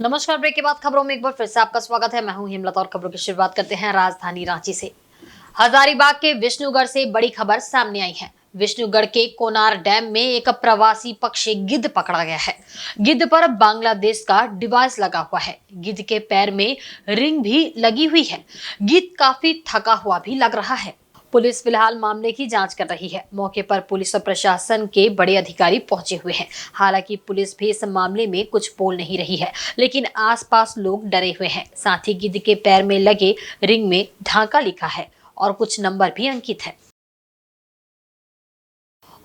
नमस्कार। ब्रेक के बाद खबरों में एक बार फिर से आपका स्वागत है। मैं हूं हिमलता और खबरों की शुरुआत करते हैं राजधानी रांची से। हजारीबाग के विष्णुगढ़ से बड़ी खबर सामने आई है। विष्णुगढ़ के कोनार डैम में एक प्रवासी पक्षी गिद्ध पकड़ा गया है। गिद्ध पर बांग्लादेश का डिवाइस लगा हुआ है। गिद्ध के पैर में रिंग भी लगी हुई है। गिद्ध काफी थका हुआ भी लग रहा है। पुलिस फिलहाल मामले की जांच कर रही है। मौके पर पुलिस और प्रशासन के बड़े अधिकारी पहुंचे हुए हैं। हालांकि पुलिस भी इस मामले में कुछ बोल नहीं रही है, लेकिन आसपास लोग डरे हुए हैं। साथ ही गिद्ध के पैर में लगे रिंग में ढाका लिखा है और कुछ नंबर भी अंकित है।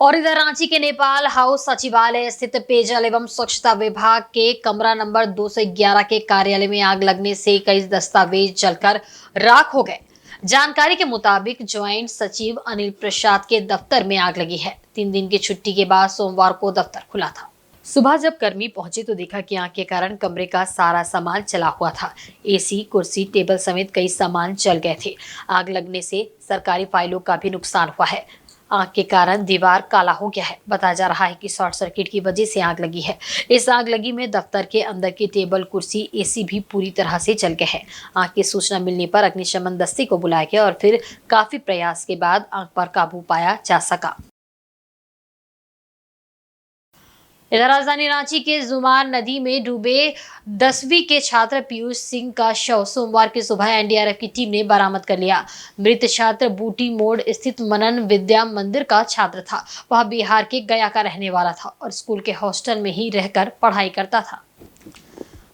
और इधर रांची के नेपाल हाउस सचिवालय स्थित पेयजल एवं स्वच्छता विभाग के कमरा नंबर 211 के कार्यालय में आग लगने से कई दस्तावेज जलकर राख हो गए। जानकारी के मुताबिक ज्वाइंट सचिव अनिल प्रसाद के दफ्तर में आग लगी है। 3 दिन की छुट्टी के बाद सोमवार को दफ्तर खुला था। सुबह जब कर्मी पहुंचे तो देखा कि आग के कारण कमरे का सारा सामान जला हुआ था। एसी, कुर्सी, टेबल समेत कई सामान जल गए थे। आग लगने से सरकारी फाइलों का भी नुकसान हुआ है। आग के कारण दीवार काला हो गया है। बताया जा रहा है कि शॉर्ट सर्किट की वजह से आग लगी है। इस आग लगी में दफ्तर के अंदर की टेबल, कुर्सी, एसी भी पूरी तरह से जल गए हैं। आग की सूचना मिलने पर अग्निशमन दस्ते को बुलाया गया और फिर काफी प्रयास के बाद आग पर काबू पाया जा सका। इधर राजधानी रांची के जुमार नदी में डूबे 10वीं के छात्र पीयूष सिंह का शव सोमवार की सुबह एनडीआरएफ की टीम ने बरामद कर लिया। मृत छात्र बूटी मोड़ स्थित मनन विद्या मंदिर का छात्र था। वह बिहार के गया का रहने वाला था और स्कूल के हॉस्टल में ही रहकर पढ़ाई करता था।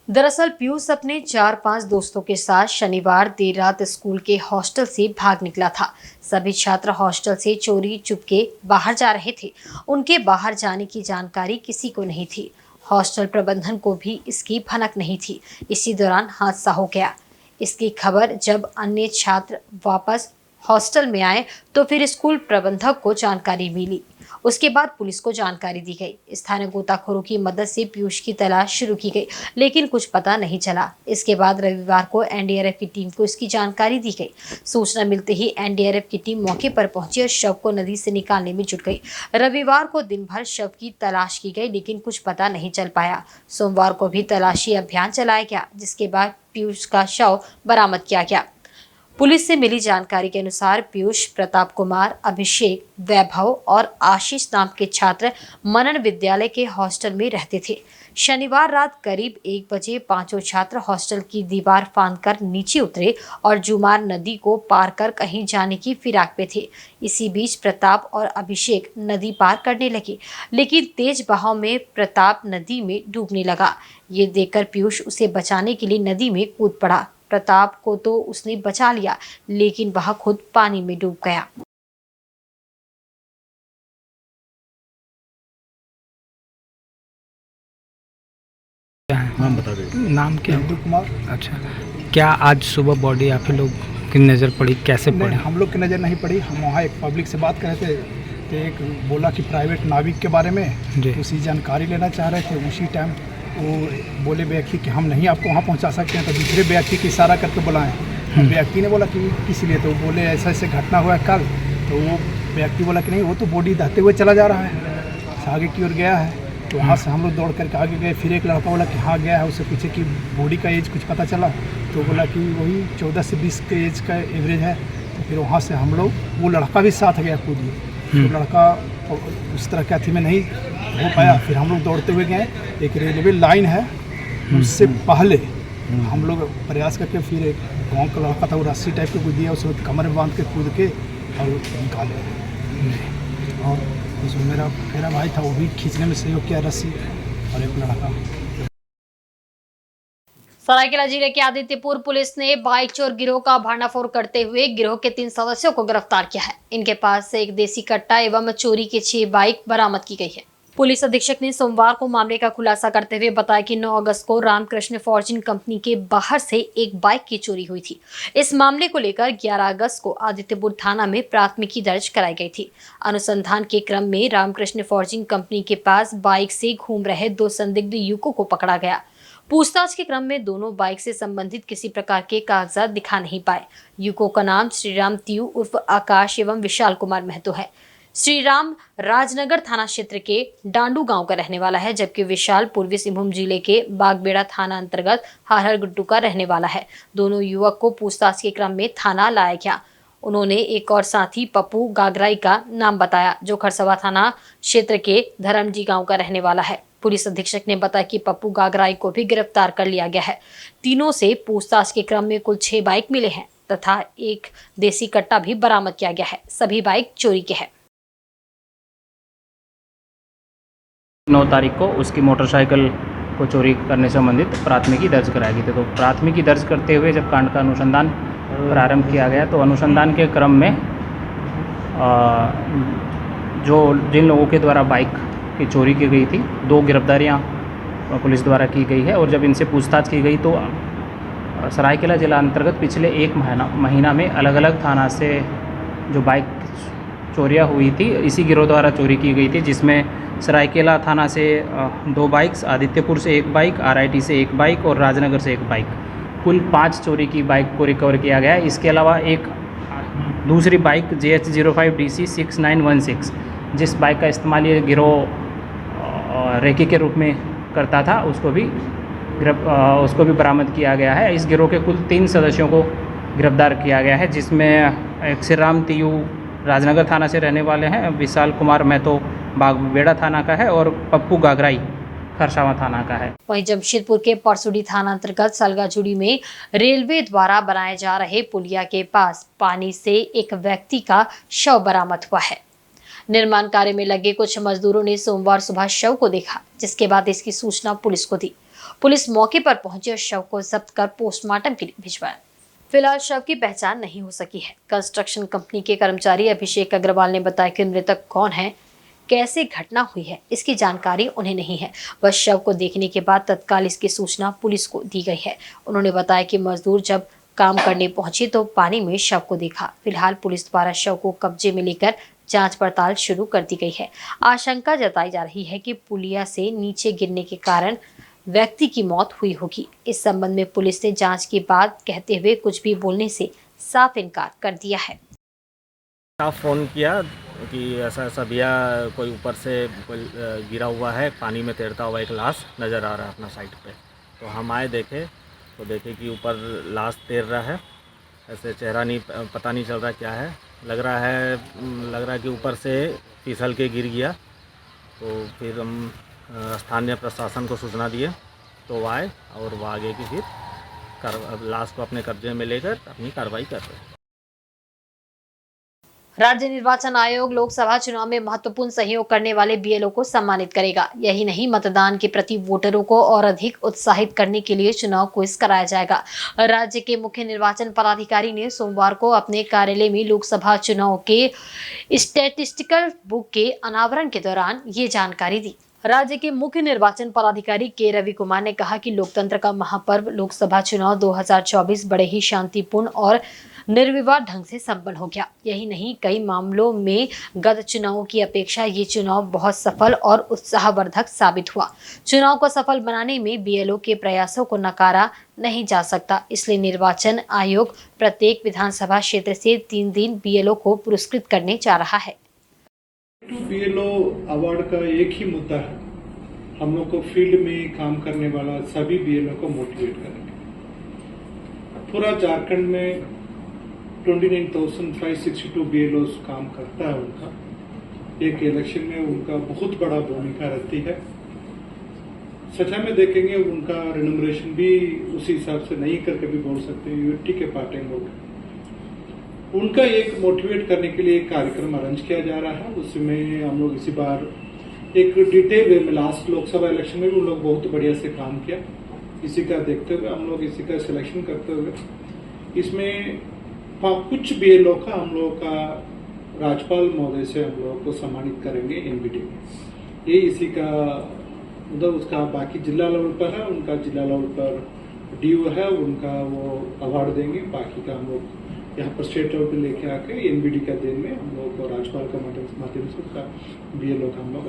दरअसल पीयूष अपने 4-5 दोस्तों के साथ शनिवार देर रात स्कूल के हॉस्टल से भाग निकला था। सभी छात्र हॉस्टल से चोरी चुपके बाहर जा रहे थे। उनके बाहर जाने की जानकारी किसी को नहीं थी। हॉस्टल प्रबंधन को भी इसकी भनक नहीं थी। इसी दौरान हादसा हो गया। इसकी खबर जब अन्य छात्र वापस हॉस्टल में आए तो फिर स्कूल प्रबंधक को जानकारी मिली। उसके बाद पुलिस को जानकारी दी गई। स्थानीय गोताखोरों की मदद से पीयूष की तलाश शुरू की गई, लेकिन कुछ पता नहीं चला। इसके बाद रविवार को एनडीआरएफ की टीम को इसकी जानकारी दी गई। सूचना मिलते ही एनडीआरएफ की टीम मौके पर पहुंची और शव को नदी से निकालने में जुट गई। रविवार को दिन भर शव की तलाश की गई, लेकिन कुछ पता नहीं चल पाया। सोमवार को भी तलाशी अभियान चलाया गया, जिसके बाद पीयूष का शव बरामद किया गया। पुलिस से मिली जानकारी के अनुसार पीयूष, प्रताप कुमार, अभिषेक, वैभव और आशीष नाम के छात्र मनन विद्यालय के हॉस्टल में रहते थे। शनिवार रात करीब 1 बजे पांचों छात्र हॉस्टल की दीवार फांदकर नीचे उतरे और जुमार नदी को पार कर कहीं जाने की फिराक पे थे। इसी बीच प्रताप और अभिषेक नदी पार करने लगे, लेकिन तेज बहाव में प्रताप नदी में डूबने लगा। ये देखकर पीयूष उसे बचाने के लिए नदी में कूद पड़ा। प्रताप को तो उसने बचा लिया, लेकिन वह खुद पानी में डूब गया। नाम बता दे। नाम क्या है? हिंदू कुमार। अच्छा, क्या आज सुबह बॉडी आप ही लोग की नज़र पड़ी? कैसे नहीं, पड़ी? हम लोग की नज़र नहीं पड़ी। हम वहाँ एक पब्लिक से बात कर रहे थे तो एक बोला कि प्राइवेट नाविक के बारे में जी। उसी जानकारी लेना चाह रहे थे। उसी टाइम वो बोले व्यक्ति कि हम नहीं आपको वहाँ पहुँचा सकते हैं, तो दूसरे व्यक्ति की इशारा करके बुलाएं। व्यक्ति ने बोला कि किस लिए, तो बोले ऐसा ऐसे घटना हुआ है कल। तो वो व्यक्ति बोला कि नहीं, वो तो बॉडी दहते हुए चला जा रहा है, आगे की ओर गया है। तो वहाँ से हम लोग दौड़ करके आगे गए। फिर एक लड़का बोला कि हाँ गया है। उससे पूछे कि बॉडी का एज कुछ पता चला, तो बोला कि वही 14 से 20 के एज का एवरेज है। तो फिर वहाँ से हम लोग, वो लड़का भी साथ गया कूदिए, तो लड़का उस तरह के अथी में नहीं हो पाया। फिर हम लोग दौड़ते हुए गए। एक रेलवे लाइन है, उससे पहले हम लोग प्रयास करके फिर एक गाँव का लड़का था, वो रस्सी टाइप के कूद दिया, उसमें कमर में बांध के कूद के और निकाले। और उसमें मेरा भाई था, वो भी खींचने में सहयोग किया रस्सी, और एक लड़का। सरायकेला जिले के आदित्यपुर पुलिस ने बाइक चोर गिरोह का भंडाफोड़ करते हुए गिरोह के 3 सदस्यों को गिरफ्तार किया है। इनके पास से एक देसी कट्टा एवं चोरी के 6 बाइक बरामद की गई है। पुलिस अधीक्षक ने सोमवार को मामले का खुलासा करते हुए बताया कि 9 अगस्त को रामकृष्ण फॉर्च्यून कंपनी के बाहर से एक बाइक की चोरी हुई थी। इस मामले को लेकर 11 अगस्त को आदित्यपुर थाना में प्राथमिकी दर्ज कराई गई थी। अनुसंधान के क्रम में रामकृष्ण फॉर्च्यून कंपनी के पास बाइक से घूम रहे 2 संदिग्ध युवकों को पकड़ा गया। पूछताछ के क्रम में दोनों बाइक से संबंधित किसी प्रकार के कागजात दिखा नहीं पाए। युवकों का नाम श्रीराम तियू उर्फ आकाश एवं विशाल कुमार महतो है। श्री राम राजनगर थाना क्षेत्र के डांडू गांव का रहने वाला है, जबकि विशाल पूर्वी सिंहभूम जिले के बागबेड़ा थाना अंतर्गत हरहर गुड्डू का रहने वाला है। दोनों युवक को पूछताछ के क्रम में थाना लाया गया। उन्होंने एक और साथी पप्पू गागराई का नाम बताया, जो खरसवा थाना क्षेत्र के धर्मजी गांव का रहने वाला है। पुलिस अधीक्षक ने बताया कि पप्पू गागराई को भी गिरफ्तार कर लिया गया है। तीनों से पूछताछ के क्रम में कुल 6 बाइक मिले हैं तथा एक देसी कट्टा भी बरामद किया गया है। सभी बाइक चोरी के हैं। 9 तारीख को उसकी मोटरसाइकिल को चोरी करने से संबंधित प्राथमिकी दर्ज कराई गई थी। तो प्राथमिकी दर्ज करते हुए जब कांड का अनुसंधान प्रारंभ किया गया तो अनुसंधान के क्रम में जिन लोगों के द्वारा बाइक की चोरी की गई थी 2 गिरफ्तारियां पुलिस द्वारा की गई है। और जब इनसे पूछताछ की गई तो सरायकेला जिला अंतर्गत पिछले 1 महीना में अलग अलग थाना से जो बाइक चोरियां हुई थी इसी गिरोह द्वारा चोरी की गई थी, जिसमें सरायकेला थाना से 2 बाइक्स, आदित्यपुर से 1 बाइक, RIT से 1 बाइक और राजनगर से 1 बाइक, कुल 5 चोरी की बाइक को रिकवर किया गया है। इसके अलावा एक दूसरी बाइक JH05DC 6916 जिस बाइक का इस्तेमाल ये गिरोह रेकी के रूप में करता था उसको भी बरामद किया गया है। इस गिरोह के कुल 3 सदस्यों को गिरफ्तार किया गया है, जिसमें एक श्री राम तियू राजनगर थाना से रहने वाले हैं, विशाल कुमार महतो बागबेड़ा थाना का है और पप्पू गागराई खरसावा थाना का है। वहीं जमशेदपुर के परसुडी थाना अंतर्गत सलगाजुड़ी में रेलवे द्वारा बनाए जा रहे पुलिया के पास पानी से एक व्यक्ति का शव बरामद हुआ है। निर्माण कार्य में लगे कुछ मजदूरों ने सोमवार सुबह शव को देखा, जिसके बाद इसकी सूचना पुलिस को दी। पुलिस मौके पर पहुंची और शव को जब्त कर पोस्टमार्टम के लिए भिजवाया। फिलहाल शव की पहचान नहीं हो सकी है। कंस्ट्रक्शन कंपनी के कर्मचारी अभिषेक अग्रवाल ने बताया कि मृतक कौन है, कैसे घटना हुई है, इसकी जानकारी उन्हें नहीं है। बस शव को देखने के बाद तत्काल इसकी सूचना पुलिस को दी गई है। उन्होंने बताया कि मजदूर जब काम करने पहुंचे तो पानी में शव को देखा। फिलहाल पुलिस द्वारा शव को कब्जे में लेकर जांच पड़ताल शुरू कर दी गई है। आशंका जताई जा रही है कि पुलिया से नीचे गिरने के कारण व्यक्ति की मौत हुई होगी। इस संबंध में पुलिस ने जांच की बात कहते हुए कुछ भी बोलने से साफ इनकार कर दिया है। फ़ोन किया कि ऐसा ऐसा भैया कोई ऊपर से कोई गिरा हुआ है, पानी में तैरता हुआ एक लाश नज़र आ रहा है अपना साइड पे। तो हम आए देखे कि ऊपर लाश तैर रहा है, ऐसे चेहरा नहीं पता नहीं चल रहा क्या है, लग रहा है कि ऊपर से फिसल के गिर गया। तो फिर हम स्थानीय प्रशासन को सूचना दिए तो वो आए और वो आगे की फिर लाश को अपने कब्जे में लेकर अपनी कार्रवाई कर रहे हैं। राज्य निर्वाचन आयोग लोकसभा चुनाव में महत्वपूर्ण सहयोग करने वाले BLO को सम्मानित करेगा। यही नहीं, मतदान के प्रति वोटरों को और अधिक उत्साहित करने के लिए चुनाव क्विज कराया जाएगा। राज्य के मुख्य निर्वाचन पदाधिकारी ने सोमवार को अपने कार्यालय में लोकसभा चुनाव के स्टैटिस्टिकल बुक के अनावरण के दौरान ये जानकारी दी। राज्य के मुख्य निर्वाचन पदाधिकारी के रवि कुमार ने कहा कि लोकतंत्र का महापर्व लोकसभा चुनाव 2024 बड़े ही शांतिपूर्ण और निर्विवाद ढंग से संपन्न हो गया। यही नहीं, कई मामलों में गत चुनावों की अपेक्षा ये चुनाव बहुत सफल और उत्साहवर्धक साबित हुआ। चुनाव को सफल बनाने में BLO के प्रयासों को नकारा नहीं जा सकता। इसलिए निर्वाचन आयोग प्रत्येक विधानसभा क्षेत्र से 3 दिन BLO को पुरस्कृत करने जा रहा है। BLO अवार्ड का एक ही मुद्दा है, हम लोग को फील्ड में काम करने वाला सभी BLO को मोटिवेट करेंगे। पूरा झारखंड में 29,562 BLOs काम करता है। उनका एक इलेक्शन में उनका बहुत बड़ा भूमिका रहती है। सच्चाई में देखेंगे उनका रिनमरेशन भी उसी हिसाब से नहीं करके भी बोल सकते हैं, यूटी के पार्ट टाइम लोग। उनका एक मोटिवेट करने के लिए एक कार्यक्रम अरेंज किया जा रहा है। उसमें हम लोग इसी बार एक डिटेल वे में लास्ट लोकसभा इलेक्शन में भी उन लोग बहुत बढ़िया से काम किया। इसी का देखते हुए हम लोग इसी का सिलेक्शन करते हुए इसमें कुछ BLO का हम लोग का राज्यपाल महोदय से हम लोग को सम्मानित करेंगे NBD में। ये इसी का मतलब उसका बाकी जिला लेवल पर है, उनका जिला लेवल पर DO है, उनका वो अवार्ड देंगे। बाकी का हम लोग यहाँ पर स्टेट लेवल पर लेके आके NBD का दिन में हम लोग को राज्यपाल का माध्यम से उसका BLO का हम लोग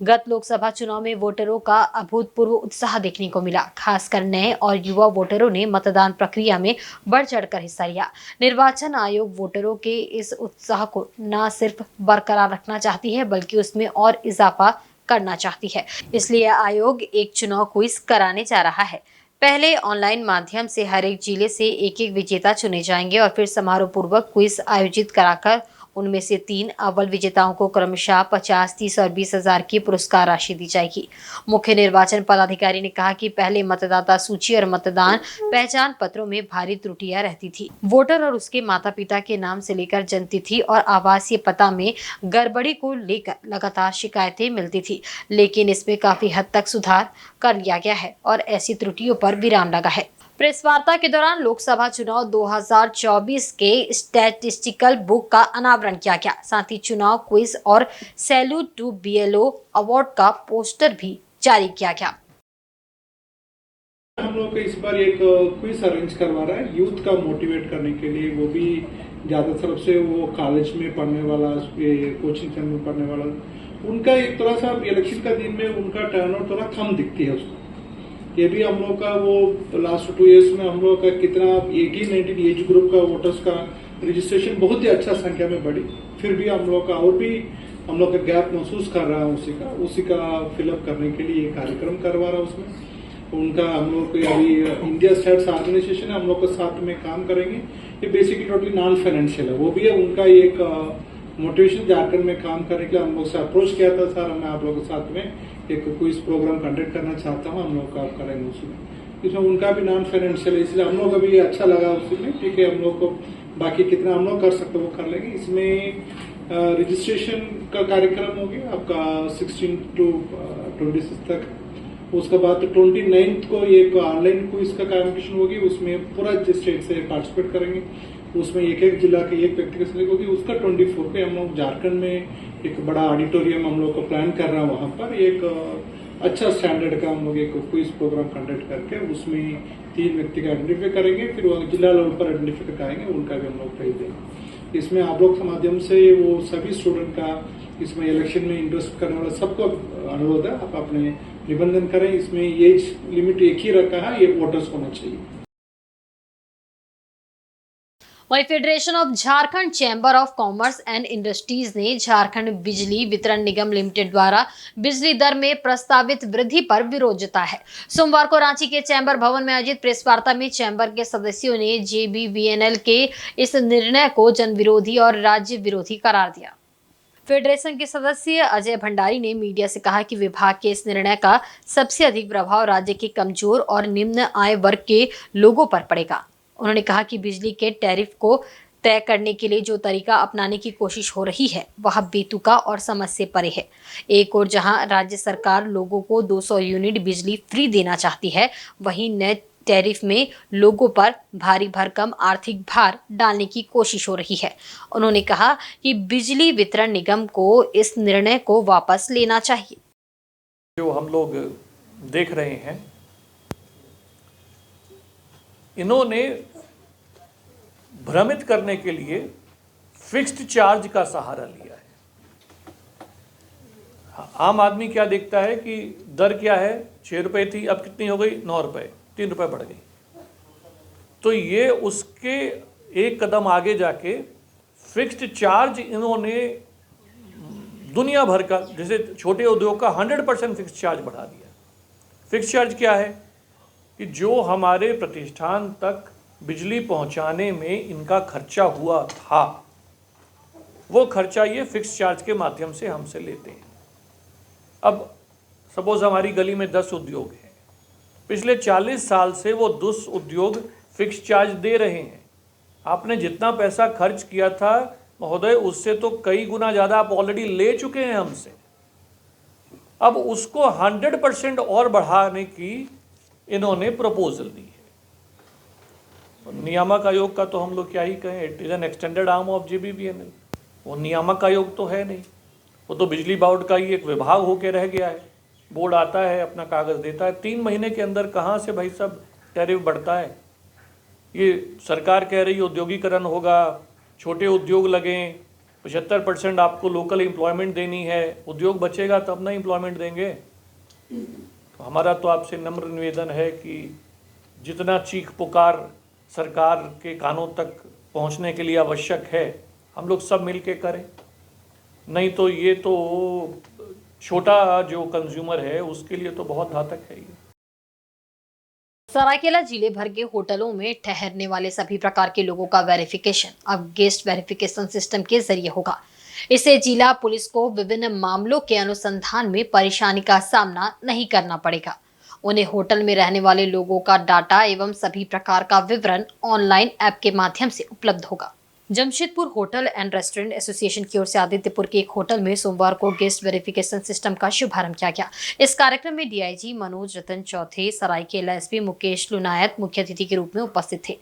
गत लोकसभा चुनाव में वोटरों का अभूतपूर्व उत्साह देखने को मिला। खासकर नए और युवा वोटरों ने मतदान प्रक्रिया में बढ़ चढ़कर हिस्सा लिया। निर्वाचन आयोग वोटरों के इस उत्साह को न सिर्फ बरकरार रखना चाहती है बल्कि उसमें और इजाफा करना चाहती है। इसलिए आयोग एक चुनाव क्विज कराने जा रहा है। पहले ऑनलाइन माध्यम से हर एक जिले से एक एक विजेता चुने जाएंगे और फिर समारोह पूर्वक क्विज आयोजित कराकर उनमें से 3 अव्वल विजेताओं को क्रमशः 50, 30 और 20 हजार की पुरस्कार राशि दी जाएगी। मुख्य निर्वाचन पदाधिकारी ने कहा कि पहले मतदाता सूची और मतदान पहचान पत्रों में भारी त्रुटियां रहती थी। वोटर और उसके माता पिता के नाम से लेकर जन्मतिथि और आवासीय पता में गड़बड़ी को लेकर लगातार शिकायतें मिलती थी, लेकिन इसमें काफी हद तक सुधार कर लिया गया है और ऐसी त्रुटियों पर विराम लगा है। प्रेस वार्ता के दौरान लोकसभा चुनाव 2024 के स्टैटिस्टिकल बुक का अनावरण किया गया। साथ ही चुनाव क्विज और सैल्यूट टू बीएलओ अवार्ड का पोस्टर भी जारी किया गया। हम लोग इस बार एक क्विज अरेंज करवा रहा है यूथ का मोटिवेट करने के लिए। वो भी ज्यादा तरफ से वो कॉलेज में पढ़ने वाला, कोचिंग सेंटर में पढ़ने वाला, उनका एक थोड़ा सा इलेक्शन का दिन में उनका टर्नआउट थोड़ा कम दिखती है उसको। ये भी हम लोग का वो लास्ट 2 इयर्स में हम लोग का कितना 18-19 एज ग्रुप का वोटर्स का रजिस्ट्रेशन बहुत ही अच्छा संख्या में बढ़ी। फिर भी हम लोग का और भी हम लोग का गैप महसूस कर रहा है। उसी का फिलअप करने के लिए कार्यक्रम करवा रहा है। उसमें उनका हम लोग अभी इंडिया स्टैट्स ऑर्गेनाइजेशन है, हम लोग के साथ में काम करेंगे। ये बेसिकली टोटली नॉन फाइनेंशियल है। वो भी है उनका एक मोटिवेशन झारखंड में काम करने के लिए हम लोग से अप्रोच किया था। सर, मैं आप लोगों के साथ में एक क्विज प्रोग्राम कंडक्ट करना चाहता हूँ, हम लोग का करेंगे उसमें। इसमें उनका भी नॉन फाइनेंशियल है, इसलिए हम लोग को भी अच्छा लगा उसमें। ठीक है, हम लोग को बाकी कितना हम लोग कर सकते वो कर लेंगे। इसमें रजिस्ट्रेशन का कार्यक्रम हो गया आपका 16 to 26 तक। उसके बाद 29 को एक ऑनलाइन क्विज का कॉम्पिटिशन होगी। उसमें पूरा स्टेट से पार्टिसिपेट करेंगे। उसमें एक जिला के एक व्यक्ति की सिलेक्ट होगी। उसका 24 को हम लोग झारखंड में एक बड़ा ऑडिटोरियम हम लोग को प्लान कर रहा है। वहां पर एक अच्छा स्टैंडर्ड का हम लोग एक क्विज प्रोग्राम कंडक्ट करके उसमें 3 व्यक्ति का आइडेंटिफाई करेंगे। फिर वो जिला लेवल पर आइडेंटिफाई कराएंगे, उनका भी हम लोग भेज देंगे। इसमें आप लोग के माध्यम से वो सभी स्टूडेंट का इसमें इलेक्शन में इंटरेस्ट करने वाला सबको अनुरोध है, आप अपने निबंधन करें। इसमें एज लिमिट एक ही रखा है, ये वोटर्स होना चाहिए। वहीं federation of Jharkhand chamber of commerce and industries ने झारखंड बिजली वितरण निगम लिमिटेड द्वारा बिजली दर में प्रस्तावित वृद्धि पर विरोध जताया है। सोमवार को रांची के चैम्बर भवन में आयोजित प्रेस वार्ता में चैम्बर के सदस्यों ने JBVNL के इस निर्णय को जन विरोधी और राज्य विरोधी करार दिया। फेडरेशन के सदस्य अजय भंडारी ने मीडिया से कहा कि विभाग के इस निर्णय का सबसे अधिक प्रभाव राज्य के कमजोर और निम्न आय वर्ग के लोगों पर पड़ेगा। उन्होंने कहा कि बिजली के टैरिफ को तय करने के लिए जो तरीका अपनाने की कोशिश हो रही है वह बेतुका और समझ से परे है। एक और जहां राज्य सरकार लोगों को 200 यूनिट बिजली फ्री देना चाहती है, वहीं नए टैरिफ में लोगों पर भारी भरकम आर्थिक भार डालने की कोशिश हो रही है। उन्होंने कहा कि बिजली वितरण निगम को इस निर्णय को वापस लेना चाहिए। जो हम लोग देख रहे हैं, इन्होंने भ्रमित करने के लिए फिक्स्ड चार्ज का सहारा लिया है। आम आदमी क्या देखता है कि दर क्या है, 6 रुपये थी, अब कितनी हो गई, 9 रुपये, 3 रुपये बढ़ गई। तो ये उसके एक कदम आगे जाके फिक्स्ड चार्ज इन्होंने दुनिया भर का, जैसे छोटे उद्योग का 100% फिक्स्ड चार्ज बढ़ा दिया। फिक्स्ड चार्ज क्या है कि जो हमारे प्रतिष्ठान तक बिजली पहुंचाने में इनका खर्चा हुआ था, वो खर्चा ये फिक्स्ड चार्ज के माध्यम से हमसे लेते हैं। अब सपोज हमारी गली में 10 उद्योग हैं, पिछले 40 साल से वो 10 उद्योग फिक्स्ड चार्ज दे रहे हैं। आपने जितना पैसा खर्च किया था महोदय, उससे तो कई गुना ज़्यादा आप ऑलरेडी ले चुके हैं हमसे। अब उसको 100% और बढ़ाने की इन्होंने प्रपोजल दी है। नियामक आयोग का तो हम लोग क्या ही कहें, it is an extended arm of JBVNL। वो नियामक आयोग तो है नहीं, वो तो बिजली बोर्ड का ही एक विभाग होके रह गया है। बोर्ड आता है, अपना कागज़ देता है, 3 महीने के अंदर कहाँ से भाई साहब टैरिफ बढ़ता है। ये सरकार कह रही है औद्योगिकरण होगा, छोटे उद्योग लगें, 75% आपको लोकल एम्प्लॉयमेंट देनी है, उद्योग बचेगा तब ना एम्प्लॉयमेंट देंगे। तो हमारा तो आपसे नम्र निवेदन है कि जितना चीख पुकार सरकार के कानों तक पहुंचने के लिए आवश्यक है, हम लोग सब मिल के करें। नहीं तो ये तो छोटा जो कंज्यूमर है उसके लिए तो बहुत घातक है ये। सरायकेला जिले भर के होटलों में ठहरने वाले सभी प्रकार के लोगों का वेरिफिकेशन अब गेस्ट वेरिफिकेशन सिस्टम के जरिए होगा। इससे जिला पुलिस को विभिन्न मामलों के अनुसंधान में परेशानी का सामना नहीं करना पड़ेगा। उन्हें होटल में रहने वाले लोगों का डाटा एवं सभी प्रकार का विवरण ऑनलाइन ऐप के माध्यम से उपलब्ध होगा। Jamshedpur hotel and restaurant association की ओर से आदित्यपुर के एक होटल में सोमवार को गेस्ट वेरिफिकेशन सिस्टम का शुभारंभ किया गया। इस कार्यक्रम में डीआईजी मनोज रतन चौथे, सरायकेला एसपी मुकेश लुनायत मुख्य अतिथि के रूप में उपस्थित थे।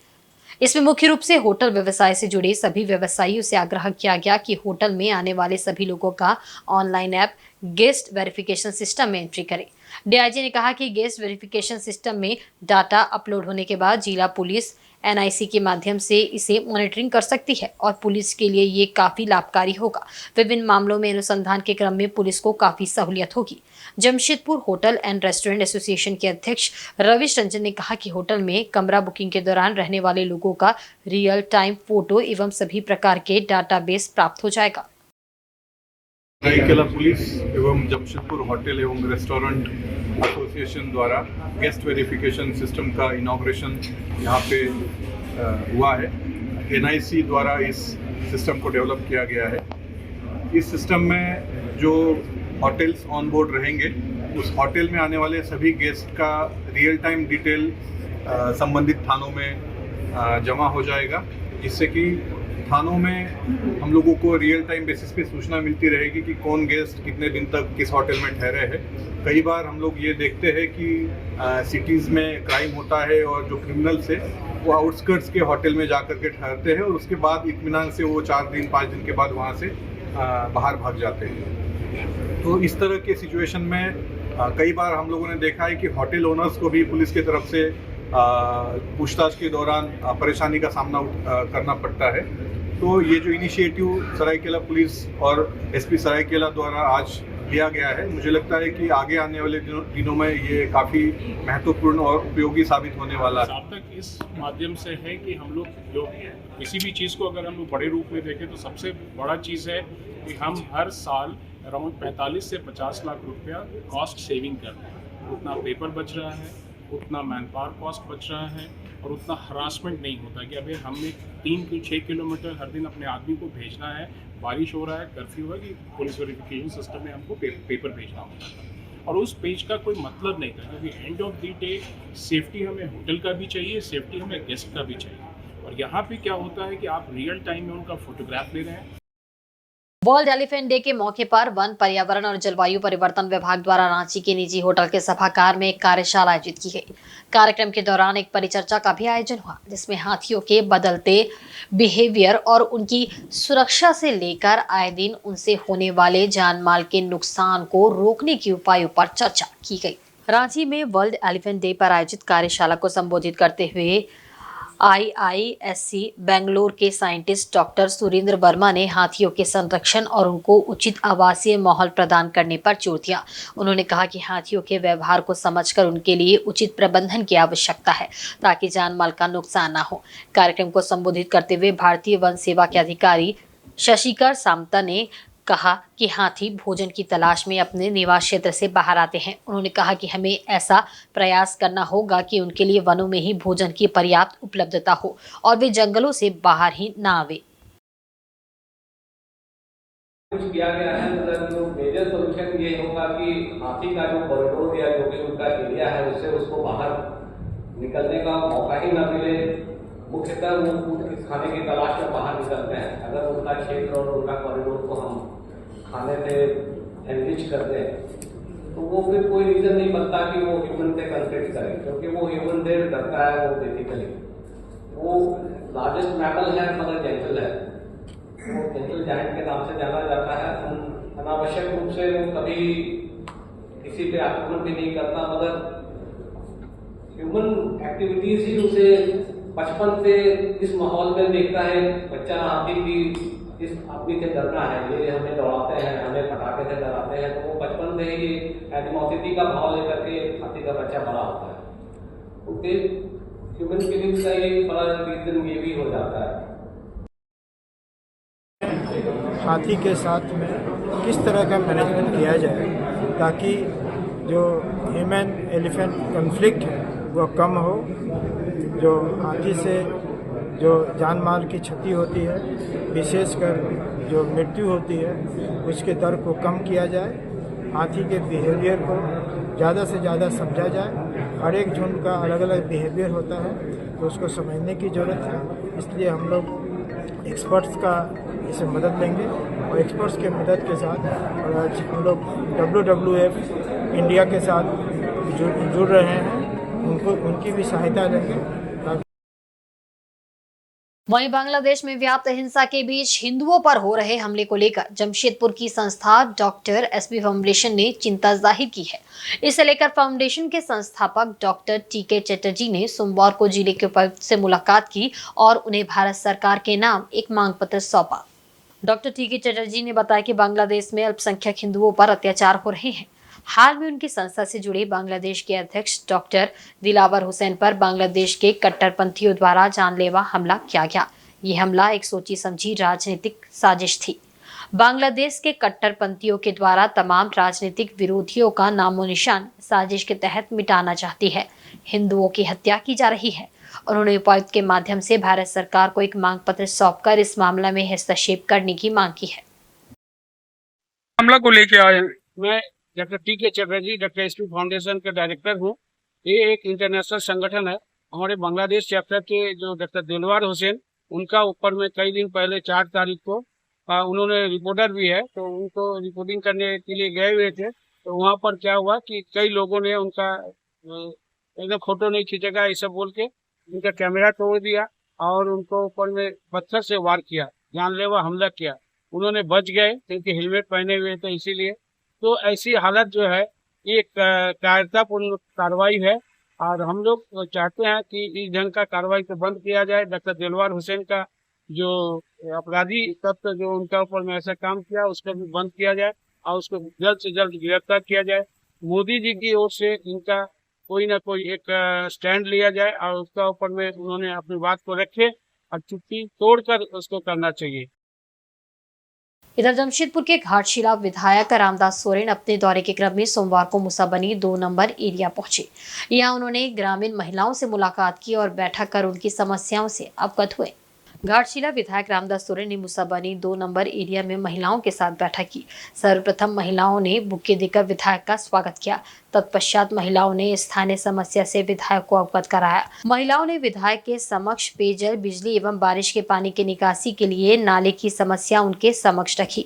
इसमें मुख्य रूप से होटल व्यवसाय से जुड़े सभी व्यवसायियों से आग्रह किया गया कि होटल में आने वाले सभी लोगों का online app guest verification system में एंट्री करें। डीआईजी ने कहा कि गेस्ट वेरिफिकेशन सिस्टम में डाटा अपलोड होने के बाद जिला पुलिस एनआईसी के माध्यम से इसे मॉनिटरिंग कर सकती है और पुलिस के लिए ये काफी लाभकारी होगा। विभिन्न मामलों में अनुसंधान के क्रम में पुलिस को काफी सहूलियत होगी। Jamshedpur hotel and restaurant association के अध्यक्ष रविश रंजन ने कहा कि होटल में कमरा बुकिंग के दौरान रहने वाले लोगों का रियल टाइम फोटो एवं सभी प्रकार के डाटाबेस प्राप्त हो जाएगा। सरायकेला पुलिस एवं जमशेदपुर होटल एवं रेस्टोरेंट एसोसिएशन द्वारा गेस्ट वेरिफिकेशन सिस्टम का इनॉग्रेशन यहाँ पे हुआ है। एनआईसी द्वारा इस सिस्टम को डेवलप किया गया है। इस सिस्टम में जो होटल्स ऑन बोर्ड रहेंगे, उस होटल में आने वाले सभी गेस्ट का रियल टाइम डिटेल संबंधित थानों में जमा हो जाएगा, जिससे कि थानों में हम लोगों को रियल टाइम बेसिस पे सूचना मिलती रहेगी कि कौन गेस्ट कितने दिन तक किस होटल में ठहरे हैं। कई बार हम लोग ये देखते हैं कि सिटीज़ में क्राइम होता है और जो क्रिमिनल्स है वो आउटस्कर्ट्स के होटल में जाकर के ठहरते हैं और उसके बाद इत्मीनान से वो 4 दिन 5 दिन के बाद वहाँ से बाहर भाग जाते हैं। तो इस तरह के सिचुएशन में कई बार हम लोगों ने देखा है कि होटल ओनर्स को भी पुलिस की तरफ से पूछताछ के दौरान परेशानी का सामना करना पड़ता है। तो ये जो इनिशिएटिव सरायकेला पुलिस और एसपी सरायकेला द्वारा आज लिया गया है, मुझे लगता है कि आगे आने वाले दिनों में ये काफ़ी महत्वपूर्ण और उपयोगी साबित होने वाला है। जहाँ तक इस माध्यम से है कि हम लोग जो किसी भी चीज़ को अगर हम लोग बड़े रूप में देखें तो सबसे बड़ा चीज़ है कि हम हर साल अराउंड 45 से 50 लाख रुपया कॉस्ट सेविंग कर रहे हैं। उतना पेपर बच रहा है, उतना मैन पावर कॉस्ट बच रहा है और उतना हरासमेंट नहीं होता कि अभी हमें 3 से 6 किलोमीटर हर दिन अपने आदमी को भेजना है, बारिश हो रहा है, कर्फ्यू है, कि पुलिस वेरिफिकेशन सिस्टम में हमको पेपर भेजना होता था और उस पेज का कोई मतलब नहीं था, क्योंकि end of the day safety हमें होटल का भी चाहिए, सेफ्टी हमें गेस्ट का भी चाहिए। और यहाँ पे क्या होता है कि आप रियल टाइम में उनका फोटोग्राफ ले रहे हैं। वर्ल्ड एलिफेंट डे के मौके पर वन, पर्यावरण और जलवायु परिवर्तन विभाग द्वारा रांची के निजी होटल के सभागार में एक कार्यशाला आयोजित की गई। कार्यक्रम के दौरान एक परिचर्चा का भी आयोजन हुआ, जिसमें हाथियों के बदलते बिहेवियर और उनकी सुरक्षा से लेकर आए दिन उनसे होने वाले जान माल के नुकसान को रोकने के उपायों पर चर्चा की गई। रांची में वर्ल्ड एलिफेंट डे पर आयोजित कार्यशाला को संबोधित करते हुए IISc बेंगलोर के साइंटिस्ट डॉक्टर सुरेंद्र वर्मा ने हाथियों के संरक्षण और उनको उचित आवासीय माहौल प्रदान करने पर जोर दिया। उन्होंने कहा कि हाथियों के व्यवहार को समझकर उनके लिए उचित प्रबंधन की आवश्यकता है ताकि जान माल का नुकसान न हो। कार्यक्रम को संबोधित करते हुए भारतीय वन सेवा के अधिकारी शशिकर सामता ने कहा कि हाथी भोजन की तलाश में अपने निवास क्षेत्र से बाहर आते हैं। उन्होंने कहा कि हमें ऐसा प्रयास करना होगा कि उनके लिए वनों में ही भोजन की पर्याप्त उपलब्धता हो और वे जंगलों से बाहर ही ना आवे। कुछ किया गया है, मतलब जो मेजर सोल्यूशन ये होगा कि हाथी का जो कॉरिडोर या जो भी उनका एरिया है उससे उसको बाहर निकलने का मौका ही न मिले। मुख्यतः वो कुछ खाने की तलाश में बाहर निकलते हैं। अगर उनका क्षेत्र और उनका कॉरिडोर को हम खाने से एनरिच कर दें तो वो फिर कोई रीजन नहीं बनता कि वो ह्यूमन से कंटेक्ट करें, क्योंकि वो ह्यूमन से डरता है। वो बेसिकली वो लार्जेस्ट मैमल है मगर जेंटल है, वो जेंटल जायंट के नाम से जाना जाता है। अनावश्यक रूप से वो कभी किसी पे आक्रमण भी नहीं करता, मगर ह्यूमन एक्टिविटीज ही उसे बचपन से इस माहौल में देखता है। बच्चा हाथी की इस आदमी से डरना है, ये हमें दौड़ाते हैं, हमें पटाखे से डराते हैं, तो वो बचपन से ही एनिमोसिटी का भाव लेकर के हाथी का बच्चा बड़ा होता है। उसके ह्यूमन फीलिंग्स का ये बड़ा रीजन ये भी हो जाता है। हाथी के साथ में किस तरह का मैनेजमेंट किया जाए ताकि जो ह्यूमन एलिफेंट कॉन्फ्लिक्ट है वो कम हो, जो हाथी से जो जान माल की क्षति होती है, विशेषकर जो मृत्यु होती है, उसके दर को कम किया जाए, हाथी के बिहेवियर को ज़्यादा से ज़्यादा समझा जाए। हर एक झुंड का अलग अलग बिहेवियर होता है तो उसको समझने की ज़रूरत है। इसलिए हम लोग एक्सपर्ट्स का इसे मदद लेंगे और एक्सपर्ट्स के मदद के साथ और आज हम लोग WWF इंडिया के साथ जुड़ रहे हैं, उनकी भी सहायता लेंगे। वहीं बांग्लादेश में व्याप्त हिंसा के बीच हिंदुओं पर हो रहे हमले को लेकर जमशेदपुर की संस्था डॉक्टर एसबी फाउंडेशन ने चिंता जाहिर की है। इसे लेकर फाउंडेशन के संस्थापक डॉक्टर TK चटर्जी ने सोमवार को जिले के उपायुक्त से मुलाकात की और उन्हें भारत सरकार के नाम एक मांग पत्र सौंपा। डॉक्टर TK चटर्जी ने बताया कि बांग्लादेश में अल्पसंख्यक हिंदुओं पर अत्याचार हो रहे हैं। हाल में उनकी संस्था से जुड़े बांग्लादेश के अध्यक्ष डॉक्टर दिलावर हुसैन पर बांग्लादेश के कट्टरपंथियों द्वारा जानलेवा हमला किया गया। ये हमला एक सोची समझी राजनीतिक साजिश थी। बांग्लादेश के कट्टरपंथियों के द्वारा तमाम राजनीतिक विरोधियों का नामो निशान साजिश के तहत मिटाना चाहती है। हिंदुओं की हत्या की जा रही है। उन्होंने उपायुक्त के माध्यम से भारत सरकार को एक मांग पत्र सौंपकर इस मामले में हस्तक्षेप करने की मांग की है। मामला को लेके आए, मैं doctor TK Chatterjee doctor SP foundation के डायरेक्टर हूँ। ये एक इंटरनेशनल संगठन है। हमारे बांग्लादेश चैप्टर के जो डॉक्टर दिलवार हुसैन, उनका ऊपर में कई दिन पहले 4 तारीख को उन्होंने रिपोर्टर भी है, तो उनको रिपोर्टिंग करने के लिए गए हुए थे। तो वहाँ पर क्या हुआ कि कई लोगों ने उनका एकदम फोटो नहीं खींचेगा ये सब बोल के उनका कैमरा तोड़ दिया और उनको ऊपर में पत्थर से वार किया, जानलेवा हमला किया। उन्होंने बच गए क्योंकि हेलमेट पहने हुए थे, इसीलिए। तो ऐसी हालत जो है ये कायरतापूर्ण कार्रवाई है और हम लोग चाहते हैं कि इस ढंग का कार्रवाई को बंद किया जाए। डॉक्टर दिलवार हुसैन का जो अपराधी तत्व जो उनका ऊपर में ऐसा काम किया उसको भी बंद किया जाए और उसको जल्द से जल्द गिरफ्तार किया जाए। मोदी जी की ओर से इनका कोई ना कोई एक स्टैंड लिया जाए और उसका ऊपर में उन्होंने अपनी बात को रखे और चुप्पी तोड़कर उसको करना चाहिए। इधर जमशेदपुर के घाटशिला विधायक रामदास सोरेन अपने दौरे के क्रम में सोमवार को मुसाबनी 2 नंबर एरिया पहुंचे। यहां उन्होंने ग्रामीण महिलाओं से मुलाकात की और बैठक कर उनकी समस्याओं से अवगत हुए। घाटशिला विधायक रामदास सोरेन ने मुसाबनी 2 नंबर एरिया में महिलाओं के साथ बैठक की। सर्वप्रथम महिलाओं ने बुके देकर विधायक का स्वागत किया। तत्पश्चात महिलाओं ने स्थानीय समस्या से विधायक को अवगत कराया। महिलाओं ने विधायक के समक्ष पेयजल, बिजली एवं बारिश के पानी की निकासी के लिए नाले की समस्या उनके समक्ष रखी।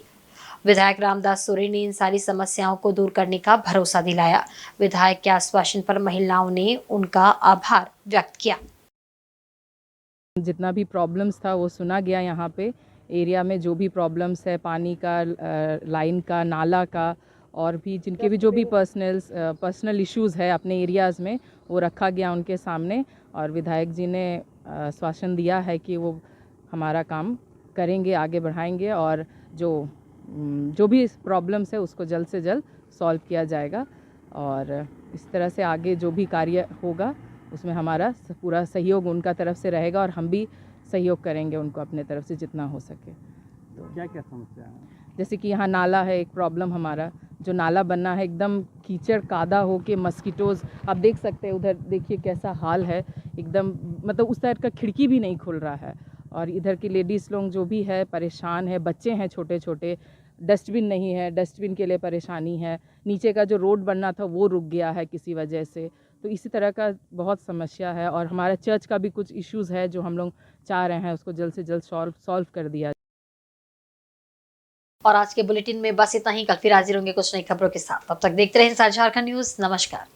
विधायक रामदास सोरेन ने इन सारी समस्याओं को दूर करने का भरोसा दिलाया। विधायक के आश्वासन पर महिलाओं ने उनका आभार व्यक्त किया। जितना भी प्रॉब्लम्स था वो सुना गया। यहाँ पे एरिया में जो भी प्रॉब्लम्स है, पानी का, लाइन का, नाला का और भी जिनके भी जो भी पर्सनल इश्यूज़ है अपने एरियाज़ में, वो रखा गया उनके सामने और विधायक जी ने आश्वासन दिया है कि वो हमारा काम करेंगे, आगे बढ़ाएंगे और जो भी प्रॉब्लम्स है उसको जल्द से जल्द सॉल्व किया जाएगा और इस तरह से आगे जो भी कार्य होगा उसमें हमारा पूरा सहयोग उनका तरफ से रहेगा और हम भी सहयोग करेंगे उनको अपने तरफ से जितना हो सके। तो क्या क्या समस्या है? जैसे कि यहाँ नाला है एक प्रॉब्लम हमारा, जो नाला बनना है एकदम कीचड़ कादा हो के मस्कीटोज़, आप देख सकते हैं उधर देखिए कैसा हाल है, एकदम मतलब उस साइड का खिड़की भी नहीं खुल रहा है और इधर की लेडीज़ लोग जो भी है परेशान है, बच्चे हैं छोटे छोटे, डस्टबिन नहीं है, डस्टबिन के लिए परेशानी है, नीचे का जो रोड बनना था वो रुक गया है किसी वजह से। तो इसी तरह का बहुत समस्या है और हमारा चर्च का भी कुछ इश्यूज़ है जो हम लोग चाह रहे हैं उसको जल्द से जल्द सॉल्व कर दिया। और आज के बुलेटिन में बस इतना ही। कल फिर हाजिर होंगे कुछ नई खबरों के साथ। तब तक देखते रहें झारखंड न्यूज़। नमस्कार।